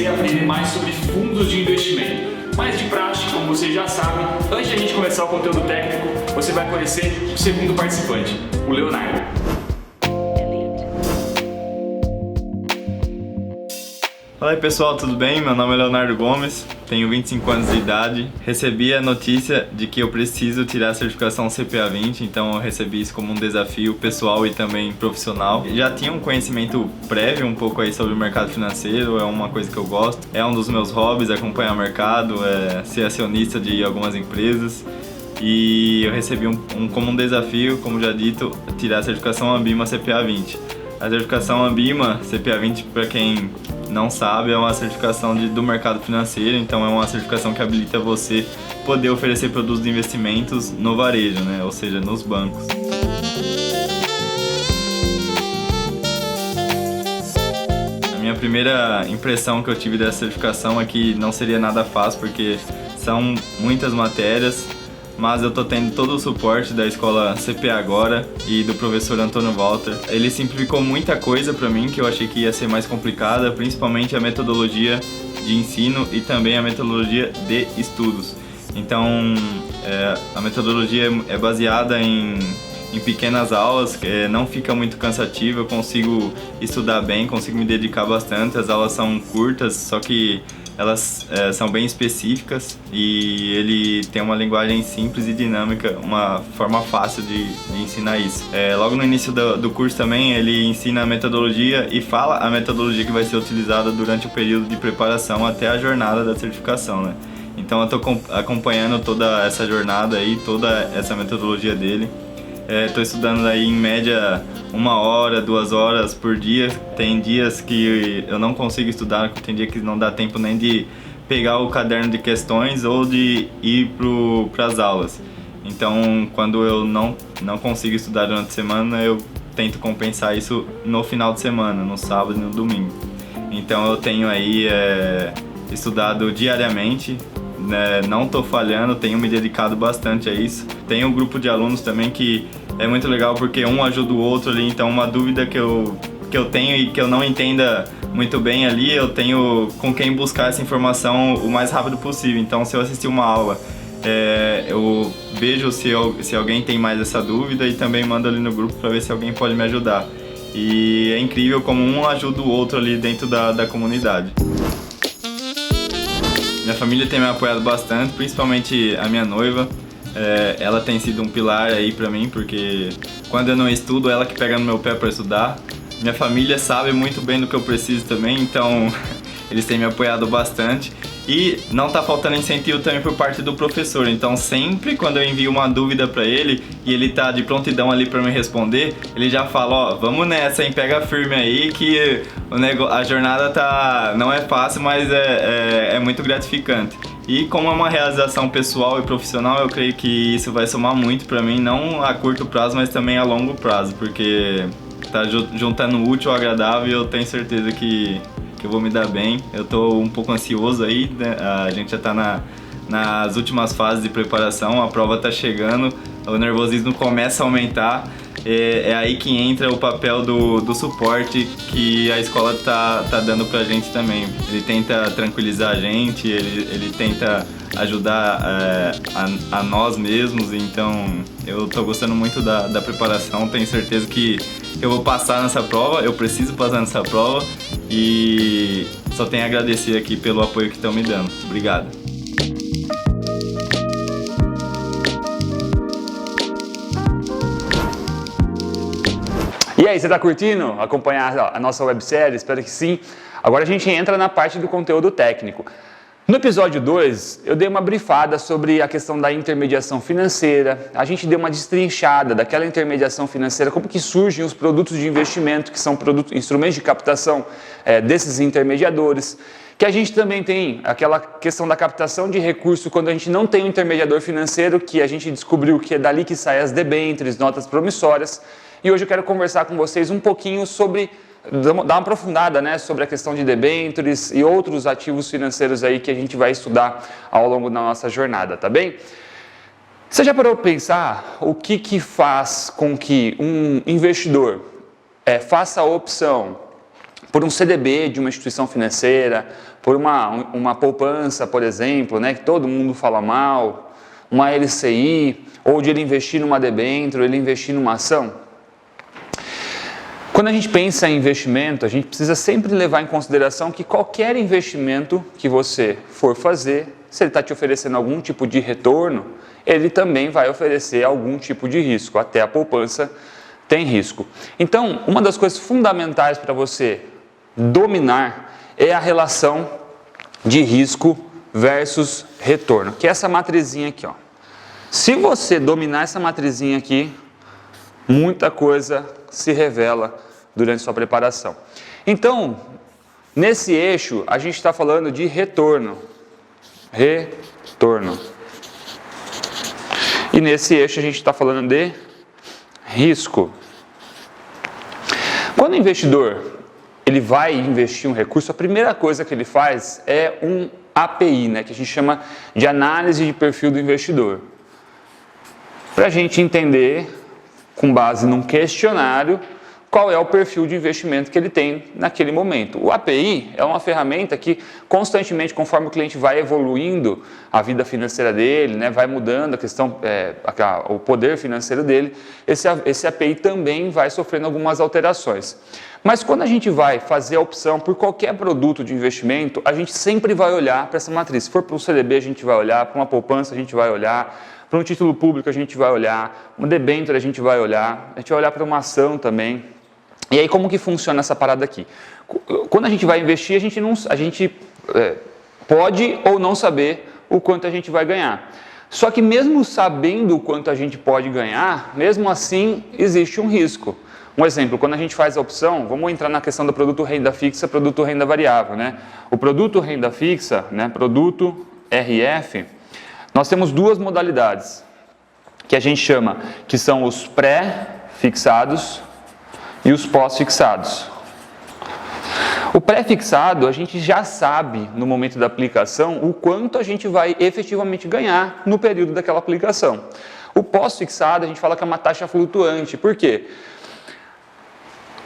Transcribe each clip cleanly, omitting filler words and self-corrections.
conhecer e aprender mais sobre fundos de investimento. Mas de prática, como vocês já sabem, antes de a gente começar o conteúdo técnico, você vai conhecer o segundo participante, o Leonardo. Fala aí pessoal, tudo bem? Meu nome é Leonardo Gomes, tenho 25 anos de idade. Recebi a notícia de que eu preciso tirar a certificação CPA 20, então eu recebi isso como um desafio pessoal e também profissional. Já tinha um conhecimento prévio um pouco aí sobre o mercado financeiro, é uma coisa que eu gosto. É um dos meus hobbies, acompanhar o mercado, ser acionista de algumas empresas. E eu recebi como um desafio, como já dito, tirar a certificação Ambima CPA 20. A certificação Ambima CPA 20, para quem não sabe, é uma certificação do mercado financeiro, então é uma certificação que habilita você poder oferecer produtos de investimentos no varejo, né? Ou seja, nos bancos. A minha primeira impressão que eu tive dessa certificação é que não seria nada fácil, porque são muitas matérias, mas eu tô tendo todo o suporte da escola CPA Agora e do professor Antônio Walter. Ele simplificou muita coisa para mim que eu achei que ia ser mais complicada, principalmente a metodologia de ensino e também a metodologia de estudos. Então, a metodologia é baseada em pequenas aulas, não fica muito cansativo, eu consigo estudar bem, consigo me dedicar bastante. As aulas são curtas, só que elas são bem específicas e ele tem uma linguagem simples e dinâmica, uma forma fácil de ensinar isso. Logo no início do curso também ele ensina a metodologia e fala a metodologia que vai ser utilizada durante o período de preparação até a jornada da certificação, né? Então eu estou acompanhando toda essa jornada aí, toda essa metodologia dele. Estou estudando aí em média 1 hora, 2 horas por dia. Tem dias que eu não consigo estudar, tem dia que não dá tempo nem de pegar o caderno de questões ou de ir para as aulas. Então, quando eu não consigo estudar durante a semana, eu tento compensar isso no final de semana, no sábado e no domingo. Então eu tenho aí estudado diariamente. Não estou falhando, tenho me dedicado bastante a isso. Tem um grupo de alunos também que é muito legal porque um ajuda o outro ali, então uma dúvida que eu tenho e que eu não entenda muito bem ali, eu tenho com quem buscar essa informação o mais rápido possível. Então se eu assistir uma aula, eu vejo se alguém tem mais essa dúvida e também mando ali no grupo para ver se alguém pode me ajudar. E é incrível como um ajuda o outro ali dentro da comunidade. Minha família tem me apoiado bastante, principalmente a minha noiva. Ela tem sido um pilar aí pra mim, porque quando eu não estudo, ela que pega no meu pé pra estudar. Minha família sabe muito bem do que eu preciso também, então eles têm me apoiado bastante. E não tá faltando incentivo também por parte do professor, então sempre quando eu envio uma dúvida pra ele e ele tá de prontidão ali pra me responder, ele já fala, ó, vamos nessa, hein, pega firme aí que a jornada não é fácil, mas é muito gratificante. E como é uma realização pessoal e profissional, eu creio que isso vai somar muito pra mim, não a curto prazo, mas também a longo prazo, porque tá juntando o útil ao agradável e eu tenho certeza que eu vou me dar bem. Eu tô um pouco ansioso aí, né? A gente já tá nas últimas fases de preparação, a prova tá chegando, o nervosismo começa a aumentar. É aí que entra o papel do suporte que a escola tá dando pra gente também. Ele tenta tranquilizar a gente, ele tenta ajudar a nós mesmos, então eu tô gostando muito da preparação, tenho certeza que eu vou passar nessa prova, eu preciso passar nessa prova e só tenho a agradecer aqui pelo apoio que estão me dando. Obrigado. E aí, você está curtindo acompanhar a nossa websérie? Espero que sim. Agora a gente entra na parte do conteúdo técnico. No episódio 2, eu dei uma brifada sobre a questão da intermediação financeira, a gente deu uma destrinchada daquela intermediação financeira, como que surgem os produtos de investimento, que são instrumentos de captação desses intermediadores, que a gente também tem aquela questão da captação de recurso quando a gente não tem um intermediador financeiro, que a gente descobriu que é dali que saem as debêntures, notas promissórias, e hoje eu quero conversar com vocês um pouquinho sobre dar uma aprofundada, né, sobre a questão de debêntures e outros ativos financeiros aí que a gente vai estudar ao longo da nossa jornada, tá bem? Você já parou para pensar o que faz com que um investidor faça a opção por um CDB de uma instituição financeira, por uma poupança, por exemplo, né, que todo mundo fala mal, uma LCI, ou de ele investir numa debênture, ou ele investir numa ação. Quando a gente pensa em investimento, a gente precisa sempre levar em consideração que qualquer investimento que você for fazer, se ele está te oferecendo algum tipo de retorno, ele também vai oferecer algum tipo de risco, até a poupança tem risco. Então, uma das coisas fundamentais para você dominar é a relação de risco versus retorno, que é essa matrizinha aqui, ó. Se você dominar essa matrizinha aqui, muita coisa se revela durante sua preparação. Então, nesse eixo, a gente está falando de retorno. Retorno. E nesse eixo, a gente está falando de risco. Quando o investidor ele vai investir um recurso, a primeira coisa que ele faz é um API, né, que a gente chama de análise de perfil do investidor. Para a gente entender, com base num questionário, qual é o perfil de investimento que ele tem naquele momento. O API é uma ferramenta que constantemente, conforme o cliente vai evoluindo a vida financeira dele, né, vai mudando a questão, o poder financeiro dele, esse API também vai sofrendo algumas alterações. Mas quando a gente vai fazer a opção por qualquer produto de investimento, a gente sempre vai olhar para essa matriz. Se for para um CDB, a gente vai olhar, para uma poupança, a gente vai olhar, para um título público, a gente vai olhar, uma debênture, a gente vai olhar para uma ação também. E aí, como que funciona essa parada aqui? Quando a gente vai investir, a gente pode ou não saber o quanto a gente vai ganhar. Só que mesmo sabendo o quanto a gente pode ganhar, mesmo assim existe um risco. Um exemplo, quando a gente faz a opção, vamos entrar na questão do produto renda fixa, produto renda variável, né? O produto renda fixa, né, produto RF, nós temos duas modalidades, que a gente chama, que são os pré-fixados e os pós-fixados. O pré-fixado, a gente já sabe, no momento da aplicação, o quanto a gente vai efetivamente ganhar no período daquela aplicação. O pós-fixado, a gente fala que é uma taxa flutuante. Por quê?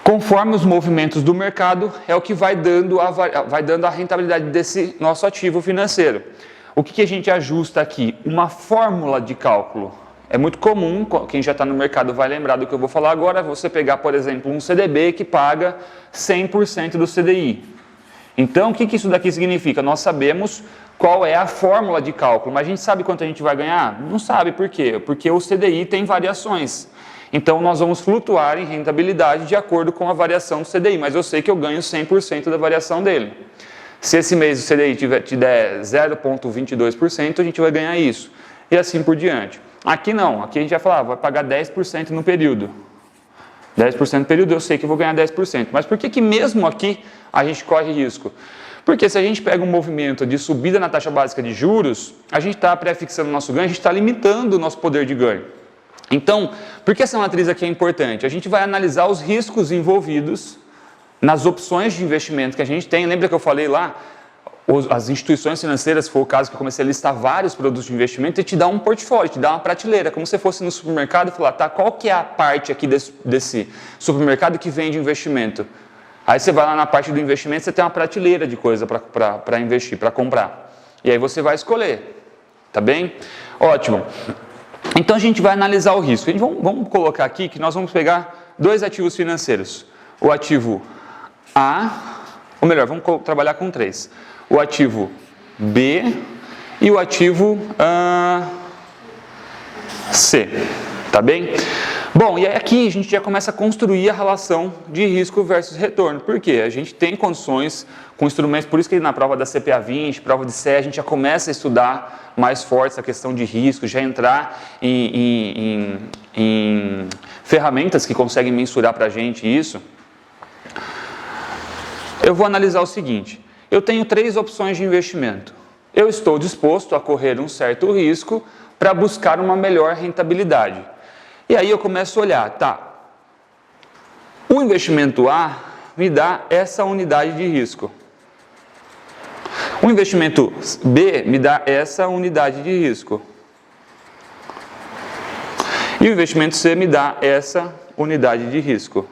Conforme os movimentos do mercado, é o que vai dando a rentabilidade desse nosso ativo financeiro. O que a gente ajusta aqui? Uma fórmula de cálculo. É muito comum, quem já está no mercado vai lembrar do que eu vou falar agora, você pegar, por exemplo, um CDB que paga 100% do CDI. Então, o que isso daqui significa? Nós sabemos qual é a fórmula de cálculo, mas a gente sabe quanto a gente vai ganhar? Não sabe, por quê? Porque o CDI tem variações. Então, nós vamos flutuar em rentabilidade de acordo com a variação do CDI, mas eu sei que eu ganho 100% da variação dele. Se esse mês o CDI te der 0,22%, a gente vai ganhar isso. E assim por diante. Aqui não, aqui a gente vai falar, vai pagar 10% no período. 10% no período eu sei que eu vou ganhar 10%. Mas por que mesmo aqui a gente corre risco? Porque se a gente pega um movimento de subida na taxa básica de juros, a gente está pré-fixando o nosso ganho, a gente está limitando o nosso poder de ganho. Então, por que essa matriz aqui é importante? A gente vai analisar os riscos envolvidos nas opções de investimento que a gente tem. Lembra que eu falei lá? As instituições financeiras, se for o caso que eu comecei a listar vários produtos de investimento, e te dá um portfólio, te dá uma prateleira, como se você fosse no supermercado e falar, tá, qual que é a parte aqui desse supermercado que vende investimento? Aí você vai lá na parte do investimento, você tem uma prateleira de coisa para investir, para comprar. E aí você vai escolher, tá bem? Ótimo. Então a gente vai analisar o risco. Vamos colocar aqui que nós vamos pegar dois ativos financeiros. O ativo A, ou melhor, vamos trabalhar com três. O ativo B e o ativo C, tá bem? Bom, e aí aqui a gente já começa a construir a relação de risco versus retorno. Por quê? A gente tem condições com instrumentos, por isso que na prova da CPA 20, prova de CE, a gente já começa a estudar mais forte essa questão de risco, já entrar em ferramentas que conseguem mensurar para a gente isso. Eu vou analisar o seguinte, eu tenho três opções de investimento. Eu estou disposto a correr um certo risco para buscar uma melhor rentabilidade. E aí eu começo a olhar, tá, o investimento A me dá essa unidade de risco. O investimento B me dá essa unidade de risco. E o investimento C me dá essa unidade de risco.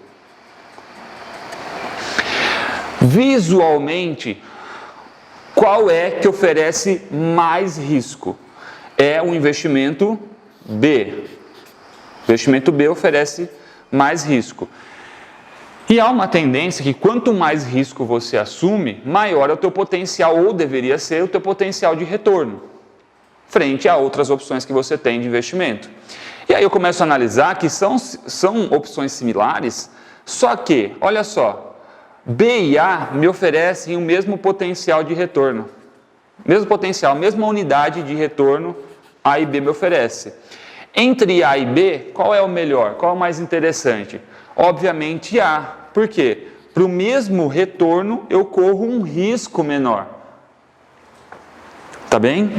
Visualmente, qual é que oferece mais risco? É o investimento B. O investimento B oferece mais risco. E há uma tendência que quanto mais risco você assume, maior é o teu potencial, ou deveria ser o teu potencial de retorno, frente a outras opções que você tem de investimento. E aí eu começo a analisar que são opções similares, só que, olha só, B e A me oferecem o mesmo potencial de retorno. Mesmo potencial, mesma unidade de retorno A e B me oferece. Entre A e B, qual é o melhor? Qual é o mais interessante? Obviamente A. Por quê? Para o mesmo retorno, eu corro um risco menor. Tá bem?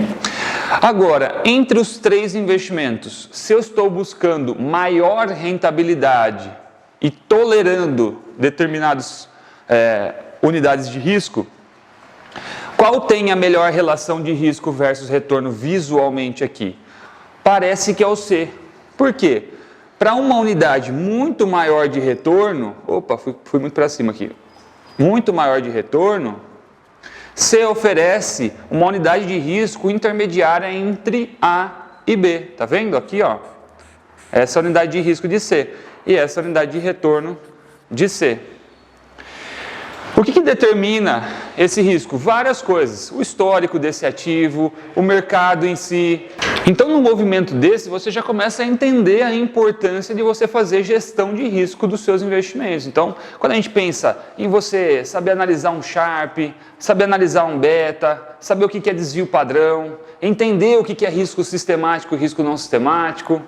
Agora, entre os três investimentos, se eu estou buscando maior rentabilidade e tolerando determinadas unidades de risco, qual tem a melhor relação de risco versus retorno visualmente aqui? Parece que é o C. Por quê? Para uma unidade muito maior de retorno, fui muito para cima aqui, muito maior de retorno, C oferece uma unidade de risco intermediária entre A e B. Tá vendo aqui, ó? Essa é a unidade de risco de C e essa é a unidade de retorno de C. O que determina esse risco? Várias coisas. O histórico desse ativo, o mercado em si. Então, num movimento desse, você já começa a entender a importância de você fazer gestão de risco dos seus investimentos. Então, quando a gente pensa em você saber analisar um Sharpe, saber analisar um beta, saber o que é desvio padrão, entender o que é risco sistemático e risco não sistemático,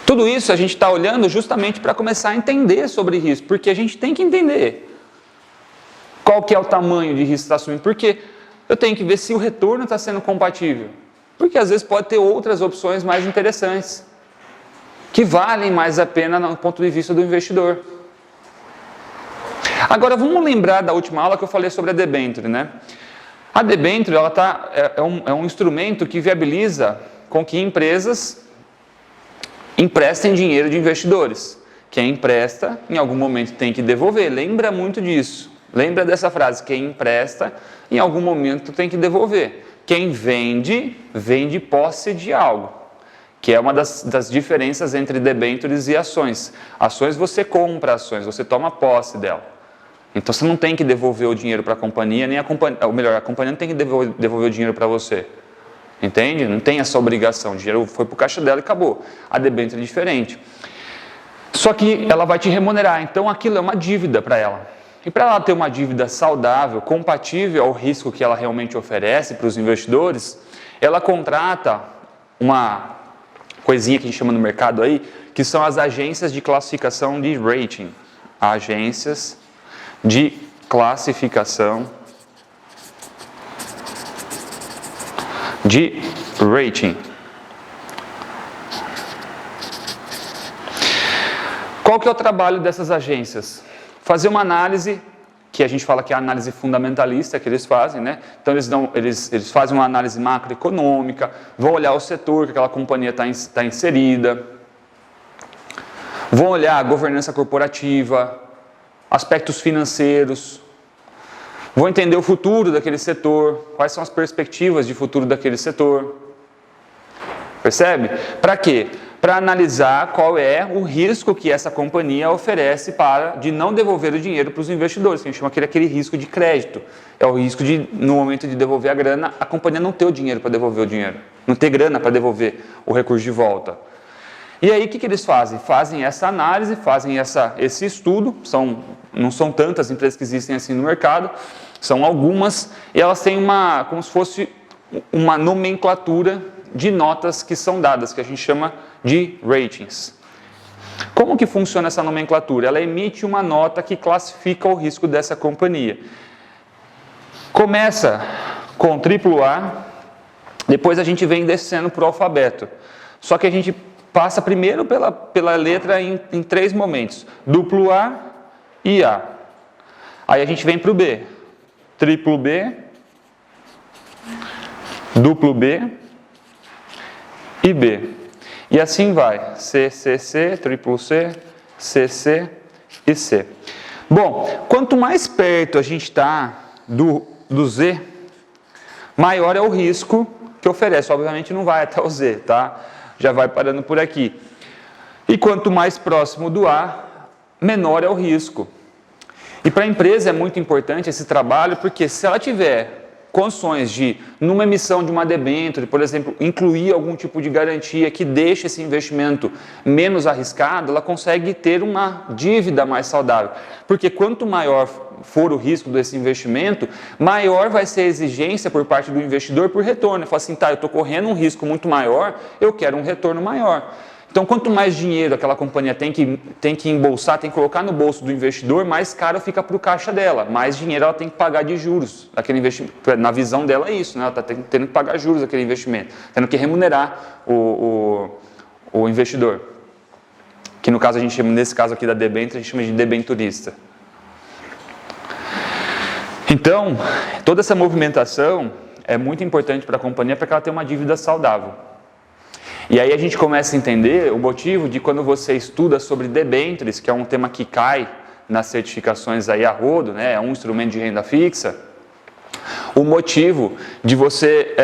tudo isso a gente está olhando justamente para começar a entender sobre risco, porque a gente tem que entender qual que é o tamanho de risco que está assumindo, porque eu tenho que ver se o retorno está sendo compatível. Porque às vezes pode ter outras opções mais interessantes, que valem mais a pena do ponto de vista do investidor. Agora vamos lembrar da última aula que eu falei sobre a debênture, né? A debênture é um instrumento que viabiliza com que empresas emprestem dinheiro de investidores. Quem empresta, em algum momento tem que devolver. Lembra muito disso. Lembra dessa frase, quem empresta, em algum momento tem que devolver. Quem vende, vende posse de algo, que é uma das diferenças entre debêntures e ações. Ações você compra ações, você toma posse dela. Então você não tem que devolver o dinheiro para a companhia, nem a companhia não tem que devolver o dinheiro para você. Entende? Não tem essa obrigação, o dinheiro foi para o caixa dela e acabou. A debênture é diferente. Só que ela vai te remunerar, então aquilo é uma dívida para ela. E para ela ter uma dívida saudável, compatível ao risco que ela realmente oferece para os investidores, ela contrata uma coisinha que a gente chama no mercado aí, que são as agências de classificação de rating. Agências de classificação de rating. Qual que é o trabalho dessas agências? Fazer uma análise, que a gente fala que é a análise fundamentalista que eles fazem, né? Então eles fazem uma análise macroeconômica, vão olhar o setor que aquela companhia está inserida, vão olhar a governança corporativa, aspectos financeiros, vão entender o futuro daquele setor, quais são as perspectivas de futuro daquele setor. Percebe? Para quê? Para analisar qual é o risco que essa companhia oferece de não devolver o dinheiro para os investidores, que a gente chama aquele risco de crédito. É o risco de, no momento de devolver a grana, a companhia não ter o dinheiro para devolver o dinheiro, não ter grana para devolver o recurso de volta. E aí o que eles fazem? Fazem essa análise, fazem esse estudo, não são tantas empresas que existem assim no mercado, são algumas, e elas têm como se fosse uma nomenclatura de notas que são dadas, que a gente chama de ratings. Como que funciona essa nomenclatura? Ela emite uma nota que classifica o risco dessa companhia. Começa com AAA, depois a gente vem descendo para o alfabeto. Só que a gente passa primeiro pela letra em 3 momentos, AA e A. Aí a gente vem para o B, triplo B, duplo B e B. E assim vai, C, C, C, triplo C, C, C e C. Bom, quanto mais perto a gente está do Z, maior é o risco que oferece. Obviamente não vai até o Z, tá? Já vai parando por aqui. E quanto mais próximo do A, menor é o risco. E para a empresa é muito importante esse trabalho, porque se ela tiver condições de, numa emissão de uma debênture, por exemplo, incluir algum tipo de garantia que deixe esse investimento menos arriscado, ela consegue ter uma dívida mais saudável. Porque quanto maior for o risco desse investimento, maior vai ser a exigência por parte do investidor por retorno. Ele fala assim, tá, eu estou correndo um risco muito maior, eu quero um retorno maior. Então, quanto mais dinheiro aquela companhia tem que embolsar, tem que colocar no bolso do investidor, mais caro fica para o caixa dela, mais dinheiro ela tem que pagar de juros. Aquele investimento, na visão dela é isso, né? Ela está tendo que pagar juros daquele investimento, tendo que remunerar o investidor. Que no caso a gente chama, nesse caso aqui da debênture, a gente chama de debenturista. Então, toda essa movimentação é muito importante para a companhia para que ela tenha uma dívida saudável. E aí a gente começa a entender o motivo de quando você estuda sobre debêntures, que é um tema que cai nas certificações aí a rodo, né? É um instrumento de renda fixa, o motivo de você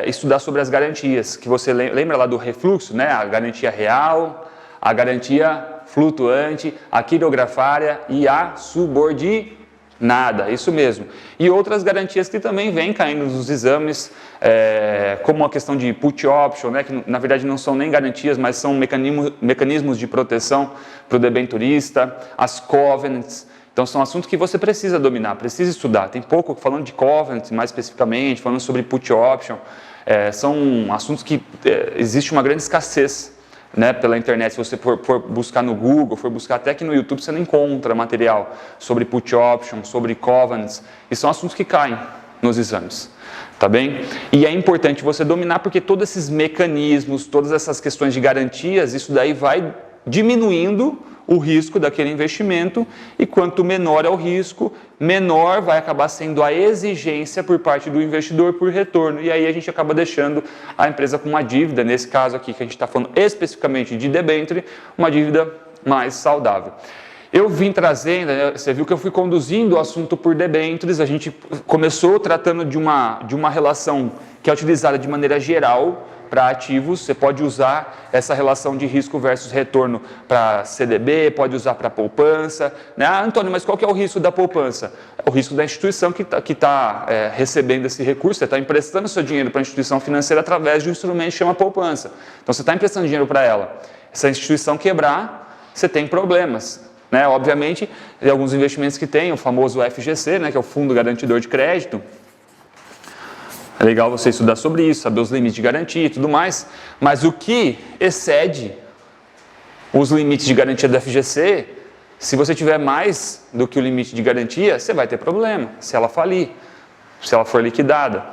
estudar sobre as garantias, que você lembra lá do refluxo, né? A garantia real, a garantia flutuante, a quirografária e a subordinada, isso mesmo. E outras garantias que também vêm caindo nos exames, como a questão de put option, né, que na verdade não são nem garantias, mas são mecanismos de proteção para o debenturista, as covenants. Então são assuntos que você precisa dominar, precisa estudar. Tem pouco falando de covenants mais especificamente, falando sobre put option. São assuntos que existe uma grande escassez, né, pela internet. Se você for buscar no Google, for buscar até aqui no YouTube, você não encontra material sobre put option, sobre covenants, e são assuntos que caem nos exames, tá bem? E é importante você dominar, porque todos esses mecanismos, todas essas questões de garantias, isso daí vai diminuindo o risco daquele investimento, e quanto menor é o risco, menor vai acabar sendo a exigência por parte do investidor por retorno, e aí a gente acaba deixando a empresa com uma dívida, nesse caso aqui que a gente está falando especificamente de debenture, uma dívida mais saudável. Eu vim trazendo, você viu que eu fui conduzindo o assunto por debêntures, a gente começou tratando de uma relação que é utilizada de maneira geral para ativos. Você pode usar essa relação de risco versus retorno para CDB, pode usar para poupança, né? Ah, Antônio, mas qual que é o risco da poupança? É o risco da instituição que está recebendo esse recurso. Você está emprestando seu dinheiro para a instituição financeira através de um instrumento que chama poupança. Então você está emprestando dinheiro para ela. Se a instituição quebrar, você tem problemas, né? Obviamente, tem alguns investimentos que tem, o famoso FGC, né, que é o Fundo Garantidor de Crédito. É legal você estudar sobre isso, saber os limites de garantia e tudo mais, mas o que excede os limites de garantia do FGC, se você tiver mais do que o limite de garantia, você vai ter problema, se ela falir, se ela for liquidada,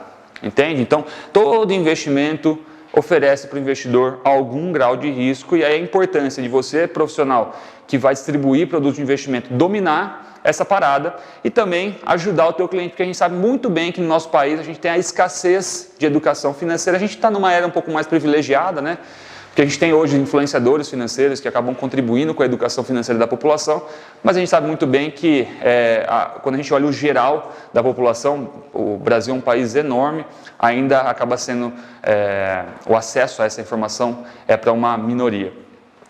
entende? Então, todo investimento oferece para o investidor algum grau de risco, e aí a importância de você, profissional, que vai distribuir produtos de investimento, dominar essa parada e também ajudar o teu cliente, porque a gente sabe muito bem que no nosso país a gente tem a escassez de educação financeira. A gente está numa era um pouco mais privilegiada, né? Porque a gente tem hoje influenciadores financeiros que acabam contribuindo com a educação financeira da população, mas a gente sabe muito bem que quando a gente olha o geral da população, o Brasil é um país enorme, ainda acaba sendo o acesso a essa informação para uma minoria.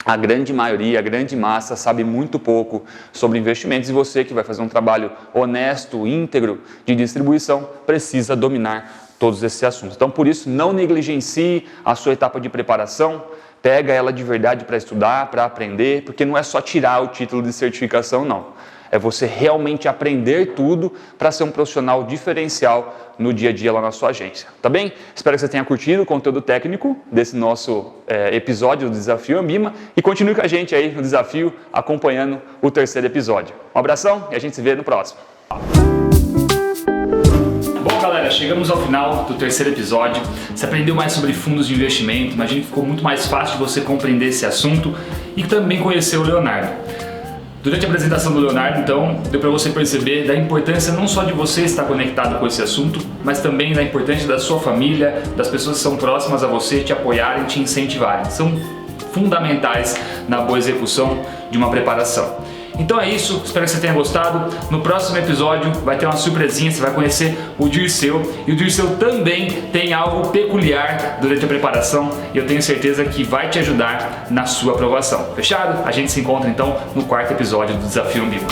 A grande maioria, a grande massa sabe muito pouco sobre investimentos, e você que vai fazer um trabalho honesto, íntegro de distribuição, precisa dominar todos esses assuntos. Então, por isso, não negligencie a sua etapa de preparação, pega ela de verdade para estudar, para aprender, porque não é só tirar o título de certificação, não. É você realmente aprender tudo para ser um profissional diferencial no dia a dia lá na sua agência, tá bem? Espero que você tenha curtido o conteúdo técnico desse nosso episódio do Desafio Ambima, e continue com a gente aí no desafio, acompanhando o terceiro episódio. Um abração e a gente se vê no próximo. Bom, galera, chegamos ao final do terceiro episódio. Você aprendeu mais sobre fundos de investimento, imagino que ficou muito mais fácil de você compreender esse assunto e também conhecer o Leonardo. Durante a apresentação do Leonardo, então, deu para você perceber da importância não só de você estar conectado com esse assunto, mas também da importância da sua família, das pessoas que são próximas a você, te apoiarem, te incentivarem. São fundamentais na boa execução de uma preparação. Então é isso, espero que você tenha gostado. No próximo episódio vai ter uma surpresinha, você vai conhecer o Dirceu. E o Dirceu também tem algo peculiar durante a preparação e eu tenho certeza que vai te ajudar na sua aprovação. Fechado? A gente se encontra então no quarto episódio do Desafio Umbigo.